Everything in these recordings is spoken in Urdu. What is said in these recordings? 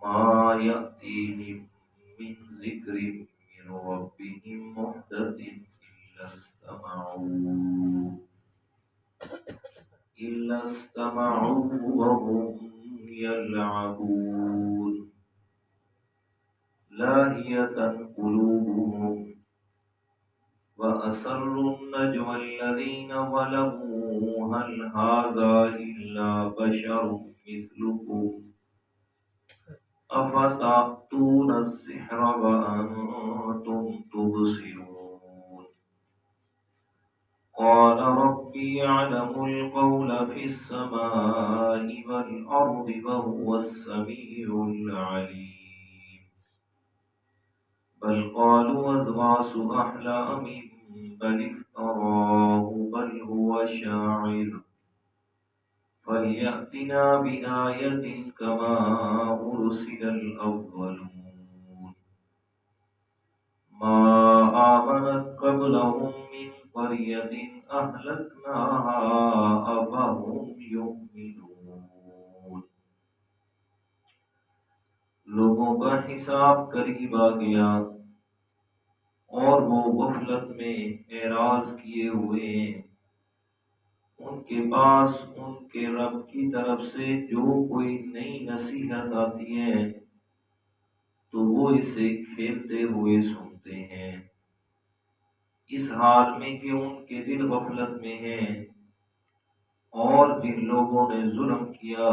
ما يأتيهم من ذكر من ربهم محدث إلا استمعوا وهم يلعبون لاهية قلوبهم وأسروا النجوى الذين ظلموا هل هذا إلا بشر مثلكم أفتأتون السحر وأنتم تبصرون قال ربي يعلم القول في السماء والأرض وهو السميع العليم بل قالوا أضغاث أحلام بل افتراه بل هو شاعر فليأتنا بآية كما أرسل الأولون ما آمنت قبلهم من قرية أهلكناها أفهم يؤمنون لوگوں کا حساب قریب آ گیا اور وہ غفلت میں اعراض کیے ہوئے ہیں ان کے پاس ان کے رب کی طرف سے جو کوئی نئی نصیحت آتی ہے تو وہ اسے کھیلتے ہوئے سنتے ہیں اس حال میں کہ ان کے دل غفلت میں ہیں اور جن لوگوں نے ظلم کیا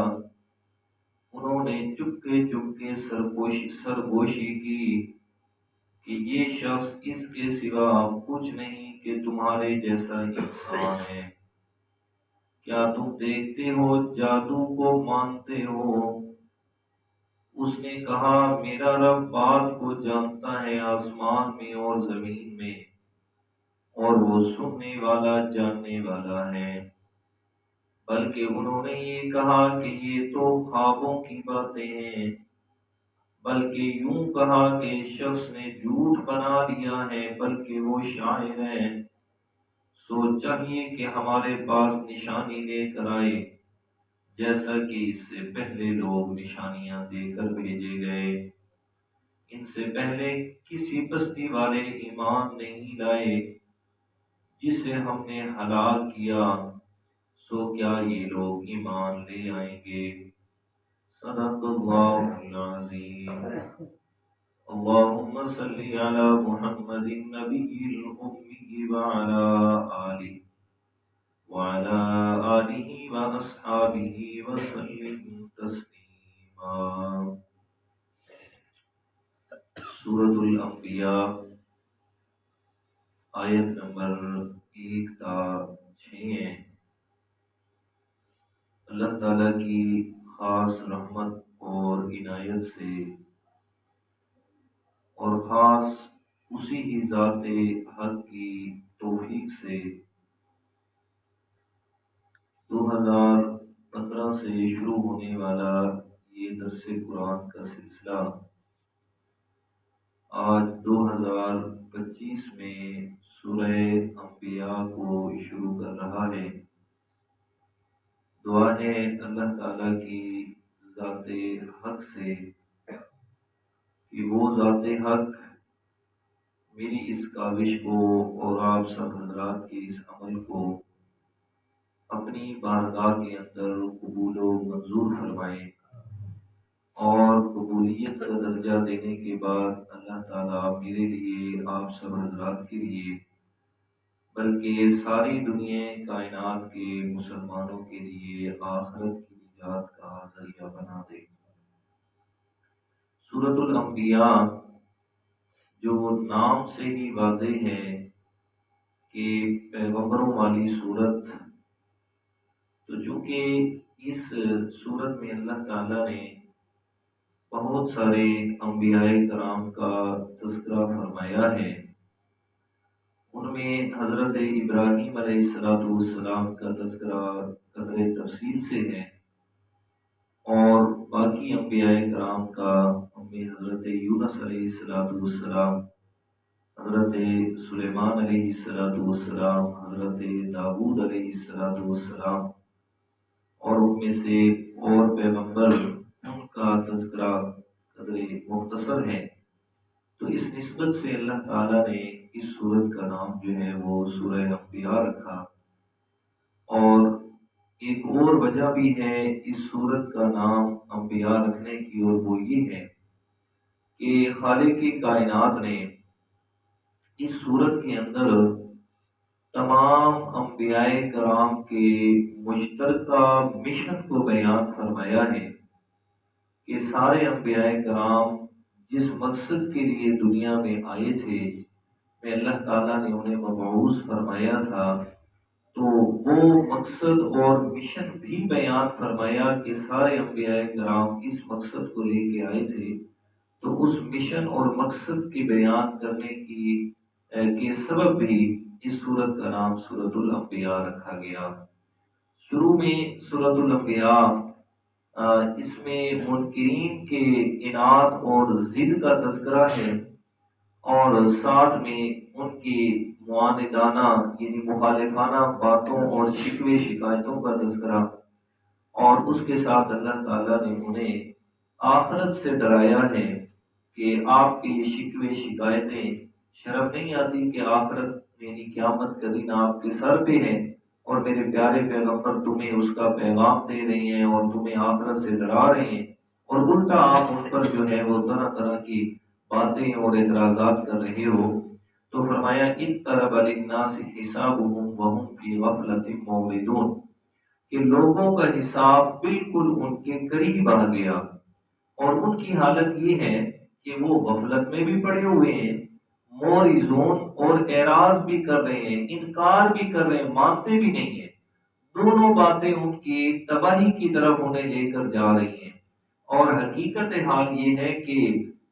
انہوں نے چپکے سرگوشی کی کہ یہ شخص اس کے سوا کچھ نہیں کہ تمہارے جیسا انسان ہے کیا تم دیکھتے ہو جادو کو مانتے ہو اس نے کہا میرا رب بات کو جانتا ہے آسمان میں اور زمین میں اور وہ سننے والا جاننے والا ہے بلکہ انہوں نے یہ کہا کہ یہ تو خوابوں کی باتیں ہیں بلکہ یوں کہا کہ شخص نے جھوٹ بنا لیا ہے بلکہ وہ شاعر ہے سو چاہیے کہ ہمارے پاس نشانی لے کر آئے جیسا کہ اس سے پہلے لوگ نشانیاں دے کر بھیجے گئے ان سے پہلے کسی بستی والے ایمان نہیں لائے جسے ہم نے ہلاک کیا سو کیا یہ لوگ ایمان لے آئیں گے صدق اللہ العظیم اللهم صل على محمد النبي الأمي وعلى آله وأصحابه وسلم تسليما سورة الانبیاء آیت نمبر 1 تا 6 ہے اللہ تعالیٰ کی خاص رحمت اور عنایت سے اور خاص اسی کی ذات حق کی توفیق سے 2015 سے شروع ہونے والا یہ درس قرآن کا سلسلہ آج 2025 میں سورہ انبیاء کو شروع کر رہا ہے دعا ہے اللہ تعالیٰ کی ذات حق سے کہ وہ ذات حق میری اس کاوش کو اور آپ سب حضرات کے اس عمل کو اپنی بارگاہ کے اندر قبول و منظور فرمائے اور قبولیت کا درجہ دینے کے بعد اللہ تعالیٰ میرے لیے آپ سب حضرات کے لیے بلکہ ساری دنیا کائنات کے مسلمانوں کے لیے آخرت کی نجات کا ذریعہ بنا دے سورۃ الانبیاء جو نام سے ہی واضح ہے کہ پیغمبروں والی صورت تو چونکہ اس صورت میں اللہ تعالیٰ نے بہت سارے انبیاء کرام کا تذکرہ فرمایا ہے ان میں حضرت ابراہیم علیہ السلام کا تذکرہ قدر تفصیل سے ہے اور باقی انبیاء کرام کا ان میں حضرت یونس علیہ السلام حضرت سلیمان علیہ السلام حضرت داؤد علیہ السلام اور ان میں سے اور پیغمبر ان کا تذکرہ قدر مختصر ہے، تو اس نسبت سے اللہ تعالیٰ نے اس سورت کا نام جو ہے وہ سورہ انبیاء رکھا۔ اور ایک اور وجہ بھی ہے اس سورت کا نام انبیاء رکھنے کی، اور وہ یہ ہے کہ خالق کائنات نے اس سورت کے اندر تمام انبیاء کرام کے مشترکہ مشن کو بیان فرمایا ہے کہ سارے انبیاء کرام جس مقصد کے لیے دنیا میں آئے تھے، میں اللہ تعالیٰ نے انہیں مبعوث فرمایا تھا، تو وہ مقصد اور مشن بھی بیان فرمایا کہ سارے انبیاء کرام اس مقصد کو لے کے آئے تھے، تو اس مشن اور مقصد کی بیان کرنے کے سبب بھی اس سورت کا نام سورۃ الانبیاء رکھا گیا۔ شروع میں سورۃ الانبیاء اس میں منکرین کے اناد اور ضد کا تذکرہ ہے، اور ساتھ میں ان کی معاندانہ یعنی مخالفانہ باتوں اور شکوے شکایتوں کا تذکرہ، اور اس کے ساتھ اللہ تعالیٰ نے انہیں آخرت سے ڈرایا ہے کہ آپ کے یہ شکوے شکایتیں شرم نہیں آتی کہ آخرت یعنی قیامت کا دن آپ کے سر پہ ہے، اور میرے پیارے پیغمبر تمہیں اس کا پیغام دے رہے ہیں اور تمہیں آخرت سے ڈرا رہے ہیں، اور الٹا آپ ان پر جو ہے وہ طرح طرح کی باتیں اور اعتراضات کر رہے ہو۔ تو فرمایا اقترب للناس حسابهم وهم فی غفلۃ معرضون، کہ لوگوں کا حساب بالکل ان کے قریب آ گیا، اور ان کی حالت یہ ہے کہ وہ غفلت میں بھی پڑے ہوئے ہیں، معرضون اور اعراض بھی کر رہے ہیں، انکار بھی کر رہے ہیں، مانتے بھی نہیں ہیں۔ دونوں باتیں ان کی تباہی کی طرف انہیں لے کر جا رہی ہیں، اور حقیقت حال یہ ہے کہ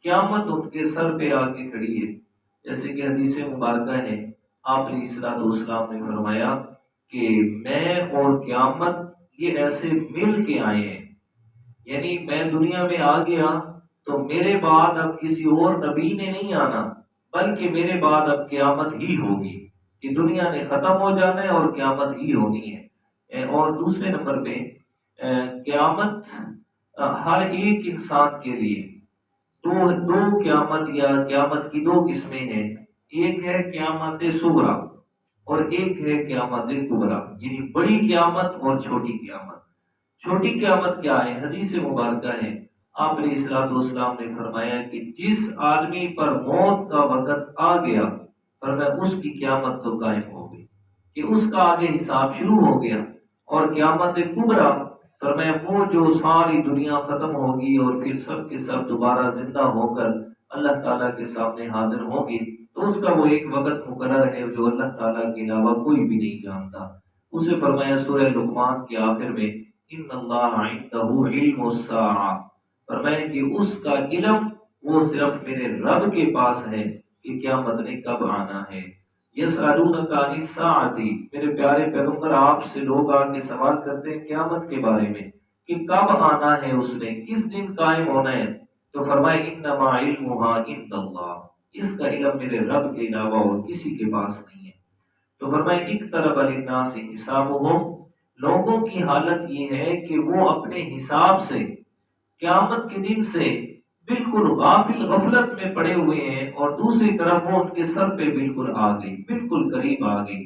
قیامت ان کے سر پہ آ کے کھڑی ہے۔ جیسے کہ حدیث مبارکہ ہے، آپ علیہ الصلوۃ والسلام نے فرمایا کہ میں اور قیامت یہ ایسے مل کے آئے ہیں، یعنی میں دنیا میں آ گیا تو میرے بعد اب کسی اور نبی نے نہیں آنا، بلکہ میرے بعد اب قیامت ہی ہوگی، کہ دنیا نے ختم ہو جانا ہے اور قیامت ہی ہونی ہے۔ اور دوسرے نمبر پہ قیامت ہر ایک انسان کے لیے دو قیامت یا قیامت کی دو قسمیں ہیں، ایک ہے قیامت صغریٰ اور ایک ہے قیامت کبریٰ، یعنی بڑی قیامت اور چھوٹی قیامت۔ چھوٹی قیامت کیا ہے؟ حدیث مبارکہ ہے، آپ علیہ الصلوۃ والسلام نے فرمایا کہ جس آدمی پر موت کا وقت آ گیا، فرمایا اس کی قیامت تو قائم ہو گئی، کہ اس کا آگے حساب شروع ہو گیا۔ اور قیامت کبریٰ فرمایا وہ جو ساری دنیا ختم ہوگی اور پھر سب کے سب دوبارہ زندہ ہو کر اللہ تعالیٰ کے سامنے حاضر ہوں گی، تو اس کا وہ ایک وقت مقرر ہے جو اللہ تعالیٰ کے علاوہ کوئی بھی نہیں جانتا۔ اسے فرمایا سورہ لقمان کے آخر میں ان اللہ عنده علم الساعہ، فرمایا کہ اس کا علم وہ صرف میرے رب کے پاس ہے کہ قیامت نے کب آنا ہے۔ یسألونک عن الساعۃ، میرے پیارے پیغمبر آپ سے لوگ آ کے سوال کرتے ہیں قیامت کے بارے میں کہ کب آنا ہے، اس نے کس دن قائم ہونا ہے، تو فرمایا انما علمها عند اللہ، اس کا علم میرے رب کے علاوہ اور کسی کے پاس نہیں ہے۔ تو فرمایا اقترب للناس حسابهم، لوگوں کی حالت یہ ہے کہ وہ اپنے حساب سے قیامت کے دن سے بالکل غفلت میں پڑے ہوئے ہیں، اور دوسری طرف وہ ان کے سر پہ بالکل آ گئی، بالکل قریب آ گئی۔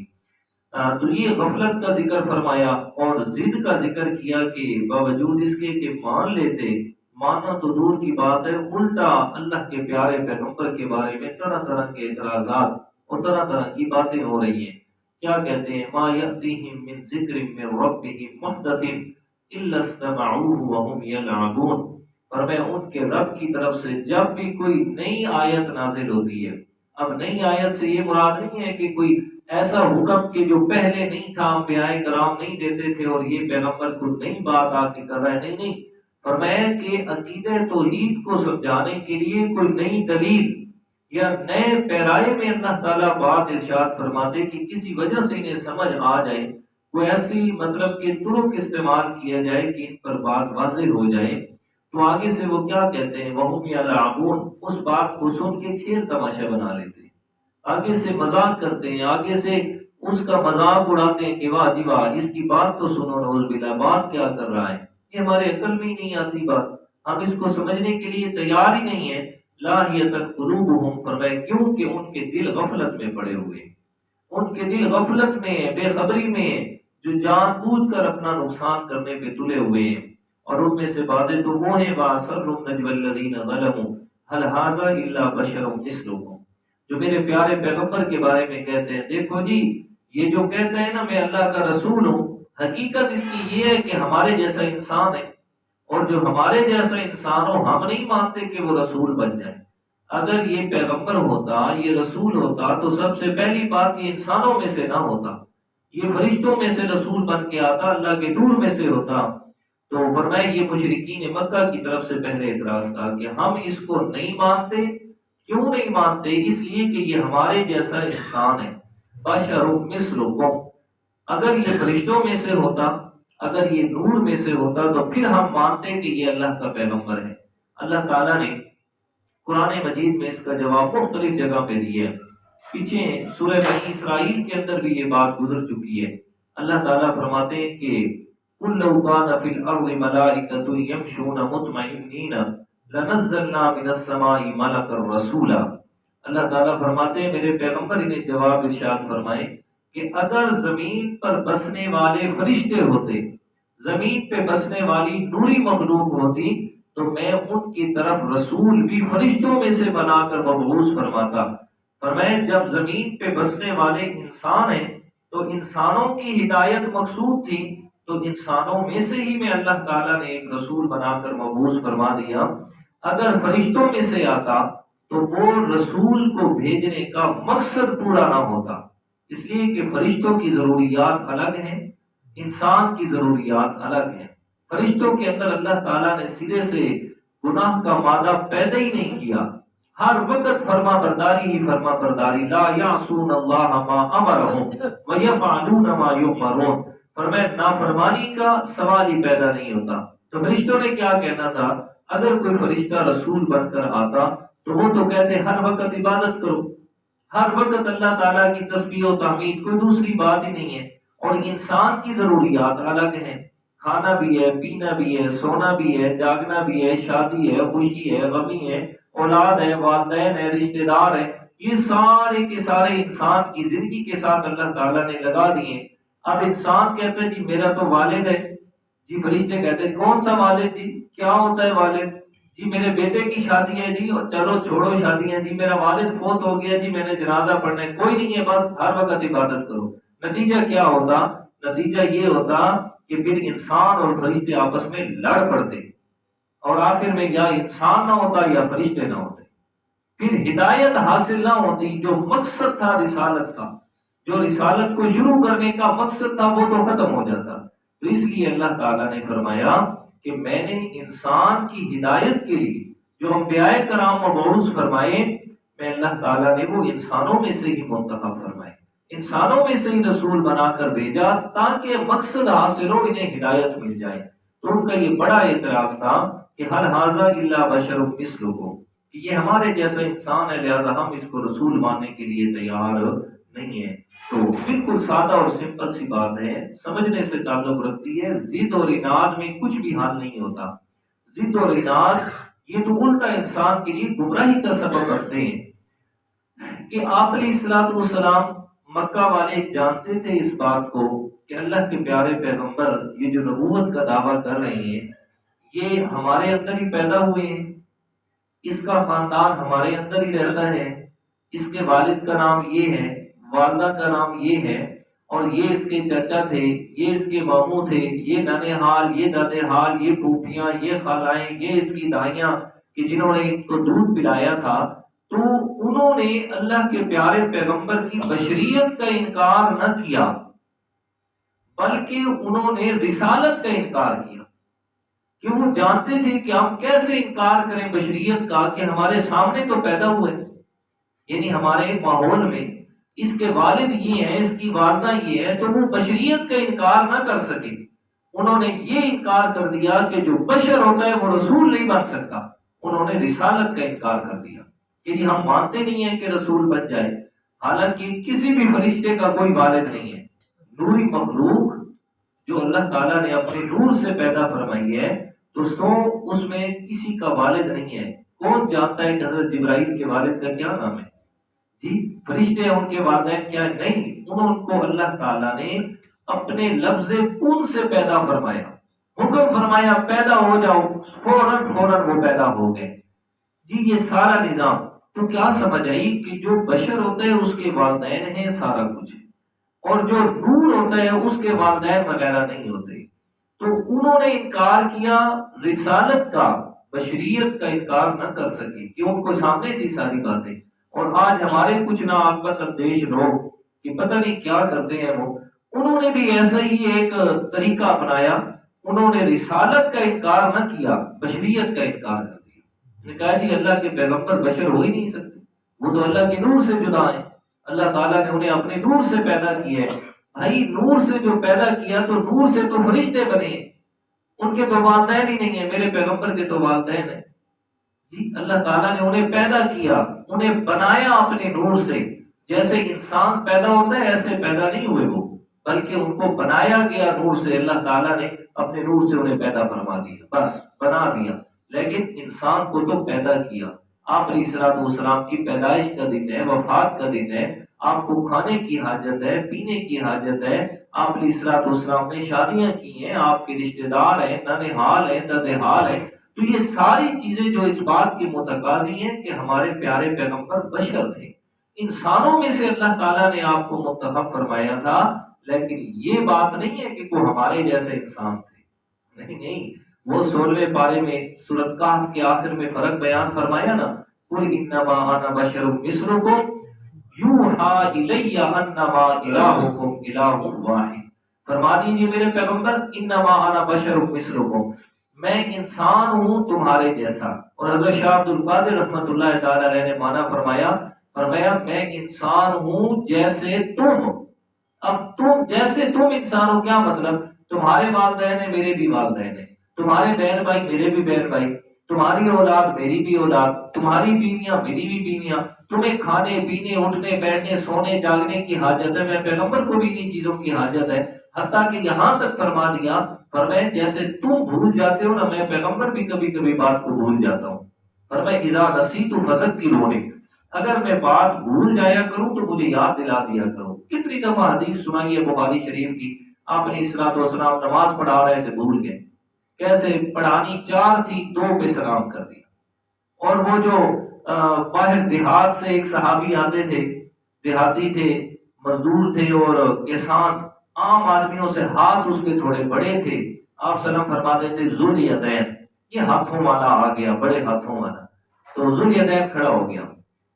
تو یہ غفلت کا ذکر فرمایا اور ضد کا ذکر کیا کہ باوجود اس کے کہ مان لیتے، ماننا تو دور کی بات ہے، الٹا اللہ کے پیارے پیغمبر کے بارے میں طرح طرح کے اعتراضات اور طرح طرح کی باتیں ہو رہی ہیں۔ کیا کہتے ہیں؟ ما یأتیہم من ذکر من ربہم محدث الا استمعوہ وہم یلعبون، فرمایا ان کے رب کی طرف سے جب بھی کوئی نئی آیت نازل ہوتی ہے، اب نئی آیت سے یہ مراد نہیں ہے کہ کوئی ایسا حکم کہ جو پہلے نہیں تھا، انبیاء کرام نہیں دیتے تھے اور یہ پیغمبر کو نئی بات آ کے کر رہا ہے، نہیں، فرمایا کہ عقیدہ توحید کو سمجھانے کے لیے کوئی نئی دلیل یا نئے پیرائے میں اللہ تعالیٰ بات ارشاد فرماتے کہ کسی وجہ سے انہیں سمجھ آ جائے، کوئی ایسی مطلب کہ طرق استعمال کیا جائے کہ ان پر بات واضح ہو جائے، تو آگے سے وہ کیا کہتے ہیں؟ وَهُمْ يَلْعَبُونَ، اس بات کو سن کے کھیل تماشا بنا لیتے ہیں، آگے سے مذاق کرتے ہیں، آگے سے اس کا مذاق اڑاتے ہیں کہ واہ جی واہ، اس کی بات تو سنو، نعوذ باللہ، بات کیا کر رہا ہے، یہ ہمارے عقل میں ہی نہیں آتی بات، ہم اس کو سمجھنے کے لیے تیار ہی نہیں ہے۔ لاہیت قلوبہم، فرمائے کیوں کہ ان کے دل غفلت میں پڑے ہوئے، ان کے دل غفلت میں ہے، بے خبری میں ہے، جو جان بوجھ کر اپنا نقصان کرنے پہ تلے ہوئے ہیں۔ اور ان میں سے باتیں تو وہ ہیں وَأَسَرُّ النَّجْوَى الَّذِينَ ظَلَمُوا هَلْ هَٰذَا إِلَّا بَشَرٌ مِثْلُكُمْ، جو میرے پیارے پیغمبر کے بارے میں کہتے ہیں، دیکھو جی یہ جو کہتے ہیں نا میں اللہ کا رسول ہوں، حقیقت اس کی یہ ہے کہ ہمارے جیسا انسان ہے، اور جو ہمارے جیسا انسان ہو ہم نہیں مانتے کہ وہ رسول بن جائے۔ اگر یہ پیغمبر ہوتا، یہ رسول ہوتا، تو سب سے پہلی بات یہ انسانوں میں سے نہ ہوتا، یہ فرشتوں میں سے رسول بن کے آتا، اللہ کے نور میں سے ہوتا۔ تو فرمائے یہ مشرکین مکہ کی طرف سے پہلے اعتراض تھا کہ ہم اس کو نہیں مانتے۔ کیوں نہیں مانتے؟ اس لیے کہ یہ ہمارے جیسا انسان ہے، بشر مثلکم، اگر یہ فرشتوں میں سے ہوتا، اگر یہ نور میں سے ہوتا تو پھر ہم مانتے کہ یہ اللہ کا پیغمبر ہے۔ اللہ تعالیٰ نے قرآن مجید میں اس کا جواب مختلف جگہ پہ دیا ہے، پیچھے سورہ بنی اسرائیل کے اندر بھی یہ بات گزر چکی ہے۔ اللہ تعالیٰ فرماتے ہیں کہ قُلْ لَوْ كَانَ فِي الْأَرْضِ مَلَائِكَةٌ يَمْشُونَ مُطْمَئِنِّينَ لَنَزَّلْنَا مِنَ السَّمَاءِ مَلَكًا رَسُولًا۔ اللہ تعالیٰ فرماتے ہیں میرے پیغمبر انہیں جواب ارشاد فرمائے کہ اگر زمین پر بسنے والے فرشتے ہوتے، زمین پہ بسنے والی نوری مخلوق ہوتی، تو میں ان کی طرف رسول بھی فرشتوں میں سے بنا کر مبعوث فرماتا۔ فرمائے جب زمین پہ بسنے والے انسان ہیں تو انسانوں کی ہدایت مقصود تھی، تو انسانوں میں سے ہی میں اللہ تعالیٰ نے ایک رسول بنا کر مبعوث فرما دیا۔ اگر فرشتوں میں سے آتا تو وہ رسول کو بھیجنے کا مقصد پورا نہ ہوتا، اس لیے کہ فرشتوں کی ضروریات الگ ہیں، انسان کی ضروریات الگ ہیں۔ فرشتوں کے اندر اللہ تعالیٰ نے سرے سے گناہ کا مادہ پیدا ہی نہیں کیا، ہر وقت فرما برداری ہی فرما برداری، لا یعصون اللہ ما امرہم ویفعلون ما یؤمرون، فرمایا نافرمانی کا سوال ہی پیدا نہیں ہوتا۔ تو فرشتوں نے کیا کہنا تھا؟ اگر کوئی فرشتہ رسول بن کر آتا تو وہ تو کہتے ہر وقت عبادت کرو، ہر وقت اللہ تعالیٰ کی تسبیح و تحمید، کوئی دوسری بات ہی نہیں ہے۔ اور انسان کی ضروریات الگ ہیں، کھانا بھی ہے، پینا بھی ہے، سونا بھی ہے، جاگنا بھی ہے، شادی ہے، خوشی ہے، غمی ہے، اولاد ہے، والدین ہے، رشتہ دار ہے، یہ سارے کے سارے انسان کی زندگی کے ساتھ اللہ تعالیٰ نے لگا دیے۔ اب انسان کہتا ہے جی میرا تو والد ہے، جی فرشتے کہتے ہیں کون سا والد جی، کیا ہوتا ہے والد؟ جی میرے بیٹے کی شادی ہے جی، اور چلو چھوڑو شادیاں، جی میرا والد فوت ہو گیا جی، میں نے جنازہ پڑھنا ہے، کوئی نہیں ہے، بس ہر وقت عبادت کرو۔ نتیجہ کیا ہوتا؟ نتیجہ یہ ہوتا کہ پھر انسان اور فرشتے آپس میں لڑ پڑتے، اور آخر میں یا انسان نہ ہوتا یا فرشتے نہ ہوتے، پھر ہدایت حاصل نہ ہوتی۔ جو مقصد تھا رسالت کا، جو رسالت کو شروع کرنے کا مقصد تھا، وہ تو ختم ہو جاتا۔ تو اس لیے اللہ تعالیٰ نے فرمایا کہ میں نے انسان کی ہدایت کے لیے جو انبیاء کرام مبعوث فرمائے، میں اللہ تعالیٰ نے وہ انسانوں میں سے ہی منتخب فرمائے، انسانوں میں سے ہی رسول بنا کر بھیجا تاکہ مقصد حاصل ہو، انہیں ہدایت مل جائے۔ تو ان کا یہ بڑا اعتراض تھا کہ ہل ھذا الا بشر مثلکم، کہ یہ ہمارے جیسا انسان ہے، لہذا ہم اس کو رسول ماننے کے لیے تیار نہیں ہے۔ تو بالکل سادہ اور سمپل سی بات ہے، سمجھنے سے تعلق رکھتی ہے۔ ضد اور اناد میں کچھ بھی حل نہیں ہوتا۔ ضد اور اناد یہ تو الٹا انسان کے لیے گمراہی کا سبب رکھتے ہیں کہ آپ علیہ الصلوۃ والسلام، مکہ والے جانتے تھے اس بات کو کہ اللہ کے پیارے پیغمبر یہ جو نبوت کا دعویٰ کر رہے ہیں یہ ہمارے اندر ہی پیدا ہوئے ہیں، اس کا خاندان ہمارے اندر ہی رہتا ہے، اس کے والد کا نام یہ ہے، والدہ کا نام یہ ہے، اور یہ اس کے چچا تھے، یہ اس کے ماموں تھے، یہ ننھال، یہ دادے حال، یہ پھوپھیاں، یہ خالائیں، یہ اس کی دائیاں، کہ جنہوں نے اس کو دودھ پلایا تھا، تو انہوں نے اللہ کے پیارے پیغمبر کی بشریت کا انکار نہ کیا، بلکہ انہوں نے رسالت کا انکار کیا، کہ وہ جانتے تھے کہ ہم کیسے انکار کریں بشریت کا کہ ہمارے سامنے تو پیدا ہوئے، یعنی ہمارے ماحول میں اس کے والد یہ ہیں، اس کی والدہ یہ ہے، تو وہ بشریت کا انکار نہ کر سکے۔ انہوں نے یہ انکار کر دیا کہ جو بشر ہوتا ہے وہ رسول نہیں بن سکتا، انہوں نے رسالت کا انکار کر دیا کہ ہم مانتے نہیں ہیں کہ رسول بن جائے، حالانکہ کسی بھی فرشتے کا کوئی والد نہیں ہے، نوری مخلوق جو اللہ تعالیٰ نے اپنے نور سے پیدا فرمائی ہے، تو سو اس میں کسی کا والد نہیں ہے۔ کون جانتا ہے کہ حضرت جبرائیل کے والد کا کیا نام ہے؟ جی، فرشتے ہیں ان کے والدین کیا نہیں، انہوں کو اللہ تعالیٰ نے اپنے لفظ کن سے پیدا فرمایا، حکم فرمایا پیدا ہو جاؤ، فوراً فوراً وہ پیدا ہو گئے۔ جی یہ سارا نظام تو کیا سمجھ آئی کہ جو بشر ہوتا ہے اس کے والدین ہیں سارا کچھ، اور جو نور ہوتا ہے اس کے والدین وغیرہ نہیں ہوتے۔ تو انہوں نے انکار کیا رسالت کا، بشریت کا انکار نہ کر سکے کہ ان کو سامنے تھی ساری باتیں۔ اور آج ہمارے کچھ ناعاقبت اندیش لوگ کہ پتہ نہیں کیا کرتے ہیں وہ، انہوں نے بھی ایسا ہی ایک طریقہ اپنایا، انہوں نے رسالت کا انکار نہ کیا، بشریت کا انکار کر دیا۔ نے کہا جی اللہ کے پیغمبر بشر ہو ہی نہیں سکتے، وہ تو اللہ کے نور سے جدا ہیں، اللہ تعالیٰ نے انہیں اپنے نور سے پیدا کیا ہے۔ بھائی نور سے جو پیدا کیا تو نور سے تو فرشتے بنے ہیں، ان کے تو والدین ہی نہیں ہیں، میرے پیغمبر کے تو والدین ہیں۔ جی اللہ تعالیٰ نے انہیں پیدا کیا، انہیں بنایا اپنے نور سے۔ جیسے انسان پیدا ہوتا ہے ایسے پیدا نہیں ہوئے وہ، بلکہ ان کو بنایا گیا نور سے، اللہ تعالیٰ نے اپنے نور سے انہیں پیدا فرما دیا، بس بنا دیا۔ لیکن انسان کو تو پیدا کیا۔ آپ علیہ الصلوۃ والسلام کی پیدائش کا دن ہے، وفات کا دن ہے، آپ کو کھانے کی حاجت ہے، پینے کی حاجت ہے، آپ علیہ الصلوۃ والسلام نے شادیاں کی ہیں، آپ کے رشتہ دار ہیں، ننھال ہیں، ددھال ہیں۔ تو یہ ساری چیزیں جو اس بات کی متقاضی ہیں کہ ہمارے پیارے پیغمبر بشر تھے، انسانوں میں سے اللہ تعالیٰ نے آپ کو منتخب فرمایا تھا، لیکن یہ بات نہیں ہے کہ وہ ہمارے جیسے انسان تھے، نہیں۔ وہ 16ویں پارے میں سورۃ کہف کے آخر میں فرق بیان فرمایا نا، قُلْ إِنَّمَا أَنَا بَشَرٌ مِثْلُكُمْ یوحیٰ الیہ انما الہکم الہ واحد۔ فرما دیجیے میرے پیغمبر انما انا بشر مثلکم، میں انسان ہوں تمہارے جیسا۔ اور حضرت شاہ عبد القادر رحمۃ اللہ تعالی علیہ نے مانا فرمایا میں انسان ہوں جیسے تم۔ اب تم جیسے تم انسان ہو کیا مطلب؟ تمہارے والدین ہیں میرے بھی والدین ہیں، تمہارے بہن بھائی میرے بھی بہن بھائی، تمہاری اولاد میری بھی اولاد، تمہاری بیویاں میری بھی بیویاں، تمہیں کھانے پینے اٹھنے بیٹھنے سونے جاگنے کی حاجت ہے، میں پیغمبر کو بھی انہی چیزوں کی حاجت ہے۔ حتیٰ کہ یہاں تک فرما دیا، فرمایا جیسے تم بھول جاتے ہو نا، میں پیغمبر بھی کبھی کبھی بات کو بھول جاتا ہوں۔ فرمایا اذا نسیت فذکرونی، اگر میں بات بھول جایا کروں تو مجھے یاد دلا دیا کرو۔ کتنی دفعہ حدیث سنائی ہے بخاری شریف کی، آپ علیہ الصلوۃ والسلام نماز پڑھا رہے تھے بھول گئے، کیسے پڑھانی 4 تھی 2 پہ سلام کر دیا۔ اور وہ جو باہر دیہات سے ایک صحابی آتے تھے، دیہاتی تھے، مزدور تھے اور کسان، عام آدمیوں سے ہاتھ اس کے تھوڑے بڑے تھے، آپ سلام فرماتے تھے ذوالیدین، یہ ہاتھوں والا آ گیا، بڑے ہاتھوں والا۔ تو ذوالیدین کھڑا ہو گیا،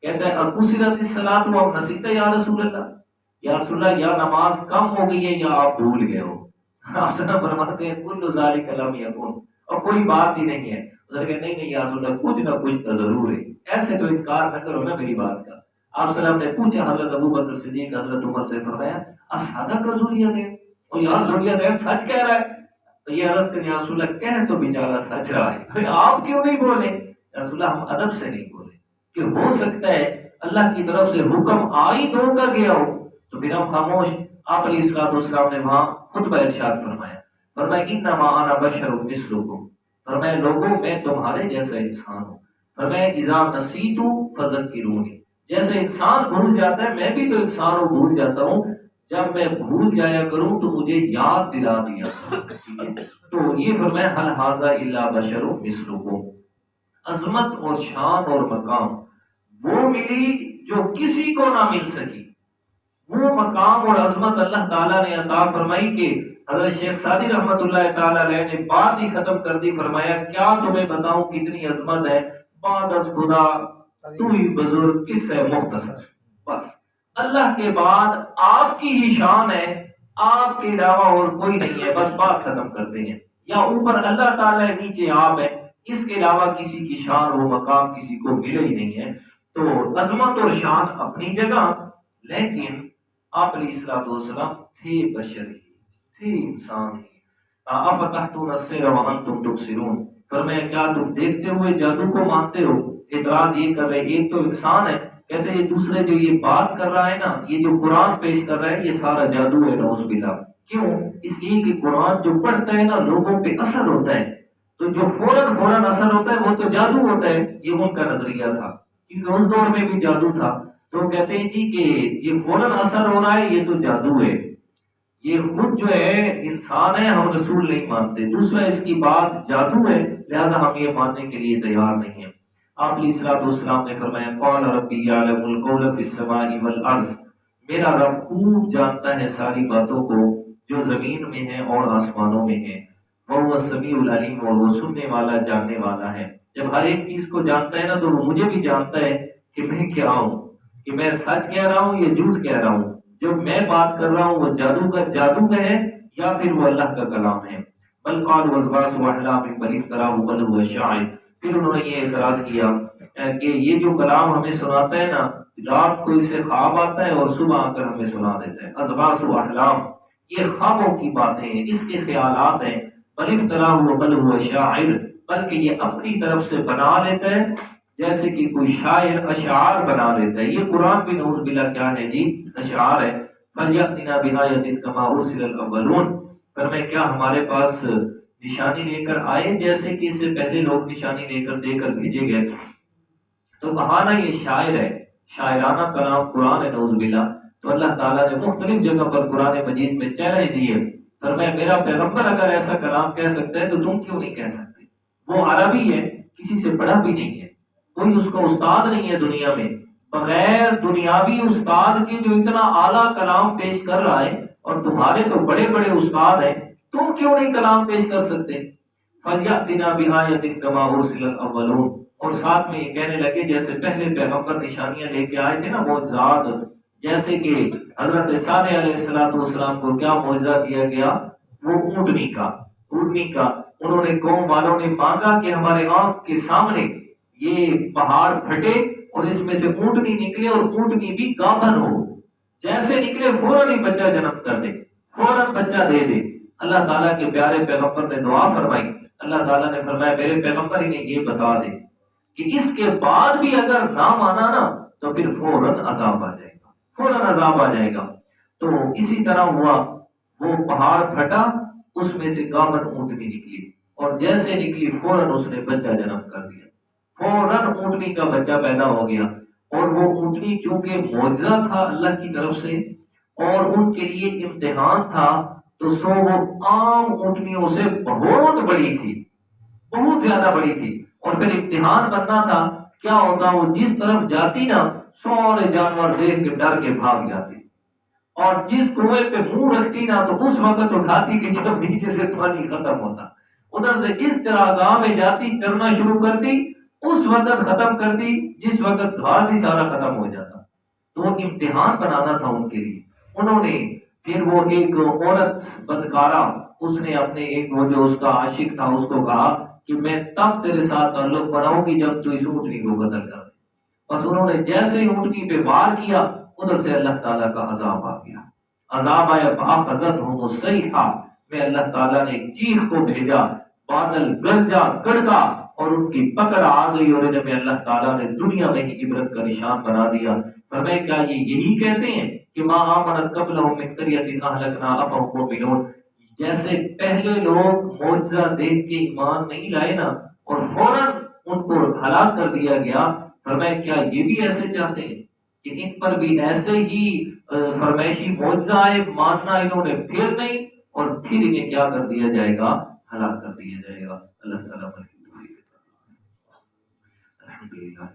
کہتا ہے اکثرت الصلاۃ و نسیت یا رسول اللہ، یا رسول اللہ یا نماز کم ہو گئی ہے یا آپ بھول گئے ہو۔ آپ سلام فرماتے ہیں کل ذالک لم یکن، اور کوئی بات ہی نہیں ہے۔ نہیں یا رسول اللہ کچھ نہ کچھ تو ضرور ہے، ایسے تو انکار نہ کرو نا میری بات کا۔ آپ سلام نے پوچھا حضرت ابو بکر صدیق حضرت عمر سے، فرمایا اصحابہ کا ذوالیدین، اور یار ذوالیدین سچ کہہ رہا ہے؟ تو یہ عرض کریں یا رسول اللہ کہہ تو بیچارہ سچ رہا ہے، آپ کیوں نہیں بولے؟ یا رسول اللہ ہم ادب سے نہیں بولے کہ ہو سکتا ہے اللہ کی طرف سے حکم آئی دوں کا گیا ہو تو پھر ہم خاموش۔ آپ علیہ الصلوۃ والسلام نے وہاں خطبہ ارشاد فرمایا انما انا بشر مثلکم، فرمایا لوگوں میں تمہارے جیسا انسان ہوں۔ فرمایا اذا نسیت فذکرونی، جیسے انسان بھول جاتا ہے میں بھی تو انسان ہوں، بھول جاتا ہوں، جب میں بھول جایا کروں تو مجھے یاد دلا دیا کرو۔ تو یہ فرمایا هل هذا الا بشر مثلکم، عظمت اور شان اور مقام وہ ملی جو کسی کو نہ مل سکی۔ وہ مقام اور عظمت اللہ تعالیٰ نے عطا فرمائی کہ حضرت شیخ سعدی رحمت اللہ تعالیٰ علیہ نے بات ہی ختم کر دی، فرمایا کیا تمہیں بتاؤں کتنی عظمت ہے، بعد از خدا تو ہی بزرگ کس ہے مختصر، بس اللہ کے بعد آپ کی ہی شان ہے، آپ کے علاوہ اور کوئی نہیں ہے، بس بات ختم کرتے ہیں۔ یا اوپر اللہ تعالیٰ ہے نیچے آپ ہے، اس کے علاوہ کسی کی شان و مقام کسی کو ملے ہی نہیں ہے۔ تو عظمت اور شان اپنی جگہ، لیکن آپ علیہ الصلوۃ والسلام تھے بشر ہی، تھے انسان ہی۔ افتحتون السحر وانتم تبصرون، فرمایا کیا تم دیکھتے ہوئے جادو کو مانتے ہو؟ اعتراض یہ کر رہے، ایک تو انسان ہے، کہتے ہیں یہ دوسرے جو یہ بات کر رہا ہے نا، یہ جو قرآن پیش کر رہا ہے یہ سارا جادو ہے، نعوذ باللہ۔ کیوں؟ اس لیے کہ قرآن جو پڑھتا ہے نا لوگوں پہ اثر ہوتا ہے، تو جو فوراً اثر ہوتا ہے وہ تو جادو ہوتا ہے، یہ ان کا نظریہ تھا، کیونکہ اس دور میں بھی جادو تھا۔ تو کہتے ہیں جی کہ یہ فوراً اثر ہو رہا ہے، یہ تو جادو ہے، یہ خود جو ہے انسان ہے، ہم رسول نہیں مانتے۔ دوسرا اس کی بات جادو ہے، لہذا ہم یہ ماننے کے لیے تیار نہیں ہیں۔ آپ علیہ الصلوۃ والسلام نے فرمایا قال ربی یعلم القول فی السماء والارض، میرا رب خوب جانتا ہے ساری باتوں کو جو زمین میں ہے اور آسمانوں میں ہے، وہ السمیع العلیم، اور وہ سننے والا جاننے والا ہے۔ جب ہر ایک چیز کو جانتا ہے نا تو وہ مجھے بھی جانتا ہے کہ میں کیا ہوں، کہ میں سچ کہہ رہا ہوں یا جھوٹ کہہ رہا ہوں، جب میں بات کر رہا ہوں وہ جادو کا ہے یا پھر وہ اللہ کا کلام ہے۔ بل قال وزواس واحلام بل افتراه بل هو شاعر، پھر انہوں نے یہ اعتراض کیا کہ یہ جو کلام ہمیں سناتا ہے نا، رات کو اسے خواب آتا ہے اور صبح آ کر ہمیں سنا دیتا ہے۔ ازواس و احلام، یہ خوابوں کی باتیں ہیں، اس کے خیالات ہیں۔ بل افتراه بل هو شاعر، بلکہ یہ اپنی طرف سے بنا لیتا ہے جیسے کہ کوئی شاعر اشعار بنا لیتا ہے۔ یہ قرآن بھی نعوذ باللہ کیا ہے جی؟ اشعار ہے۔ فَلْيَأْتِنَا بِآيَةٍ كَمَا أُرْسِلَ الْأَوَّلُونَ، پر میں کیا ہمارے پاس نشانی لے کر آئے جیسے کہ اس سے پہلے لوگ نشانی لے کر دے کر بھیجے گئے۔ تو کہا نا یہ شاعر ہے، شاعرانہ کلام قرآن ہے نعوذ باللہ۔ تو اللہ تعالیٰ نے مختلف جگہ پر قرآن مجید میں چیلنج دیے، فرمایا میرا پیغمبر اگر ایسا کلام کہہ سکتا ہے تو تم کیوں نہیں کہہ سکتے؟ وہ عربی ہے، کسی سے پڑھا بھی نہیں ہے، کوئی اس کا استاد نہیں ہے دنیا میں، بغیر دنیاوی استاد کے جو اتنا اعلیٰ کلام پیش کر رہا ہے، اور تمہارے تو بڑے بڑے استاد ہیں، تم کیوں نہیں کلام پیش کر سکتے؟ فَلْيَأْتِنَا بِآيَةٍ كَمَا أُرْسِلَ الْأَوَّلُونَ، اور ساتھ میں یہ کہنے لگے جیسے پہلے پیغمبر نشانیاں لے کے آئے تھے نا معجزات، جیسے کہ حضرت صالح علیہ السلام کو کیا معجزہ دیا گیا؟ وہ اونٹنی کا انہوں نے قوم والوں نے مانگا کہ ہمارے آنکھ کے سامنے یہ پہاڑ پھٹے اور اس میں سے اونٹنی نکلے، اور اونٹنی بھی گامن ہو، جیسے نکلے فوراً ہی بچہ جنم کر دے، فوراً بچہ دے دے۔ اللہ تعالیٰ کے پیارے پیغمبر نے دعا فرمائی، اللہ تعالیٰ نے فرمایا میرے پیغمبر انہیں یہ بتا دے کہ اس کے بعد بھی اگر نہ مانا نا تو پھر فوراً عذاب آ جائے گا، فوراً عذاب آ جائے گا۔ تو اسی طرح ہوا، وہ پہاڑ پھٹا، اس میں سے گامن اونٹنی نکلی، اور جیسے نکلی فوراً اس نے بچہ جنم کر دیا، فوراً اونٹنی کا بچہ پیدا ہو گیا۔ اور وہ اونٹنی چونکہ معجزہ تھا اللہ کی طرف سے اور ان کے لیے امتحان تھا، تو سو وہ عام اونٹنیوں سے بہت بڑی تھی، بہت زیادہ بڑی تھی، اور پھر امتحان بننا تھا کیا ہوتا، وہ جس طرف جاتی نا سارے جانور دیکھ کے ڈر کے بھاگ جاتے، اور جس کنویں پہ منہ رکھتی نا تو اس وقت اٹھاتی کہ جب نیچے سے پانی ختم ہوتا، ادھر سے جس چراگاہ میں جاتی چرنا شروع کرتی، اس وقت ختم کرتی جس وقت گھاس ہی سارا ختم ہو جاتا۔ تو وہ امتحان بنانا تھا ان کے لیے۔ انہوں نے پھر وہ ایک عورت بدکارہ، اس نے اپنے ایک وہ جو اس کا عاشق تھا اس کو کہا کہ میں تب تیرے ساتھ تعلق بناؤں گی جب تو اس اونٹنی کو قتل کر دے۔ بس انہوں نے جیسے ہی اونٹنی پہ وار کیا، ادھر سے اللہ تعالیٰ کا عذاب آ گیا، عذاب آیا فَأَخَذَتْهُمُ الصَّيْحَةُ، میں اللہ تعالیٰ نے ایک چیخ کو بھیجا، بادل گرجا گڑگا اور ان کی پکڑ آ گئی، اور انہیں اللہ تعالیٰ نے دنیا میں ہی عبرت کا نشان بنا دیا۔ فرمایا کیا یہ یہی کہتے ہیں کہ ما آمنت قبلہم من قریۃ اہلکنا افہم مؤمنون، جیسے پہلے لوگ معجزہ دیکھ کے ایمان نہیں لائے نا اور فوراً ان کو ہلاک کر دیا گیا، فرمایا کیا یہ بھی ایسے چاہتے ہیں کہ ان پر بھی ایسے ہی فرمائشی معجزہ آئے، ماننا انہوں نے پھر نہیں، اور پھر انہیں کیا کر دیا جائے گا؟ ہلاک کر دیا جائے گا۔ اللہ تعالیٰ الحمدللہ۔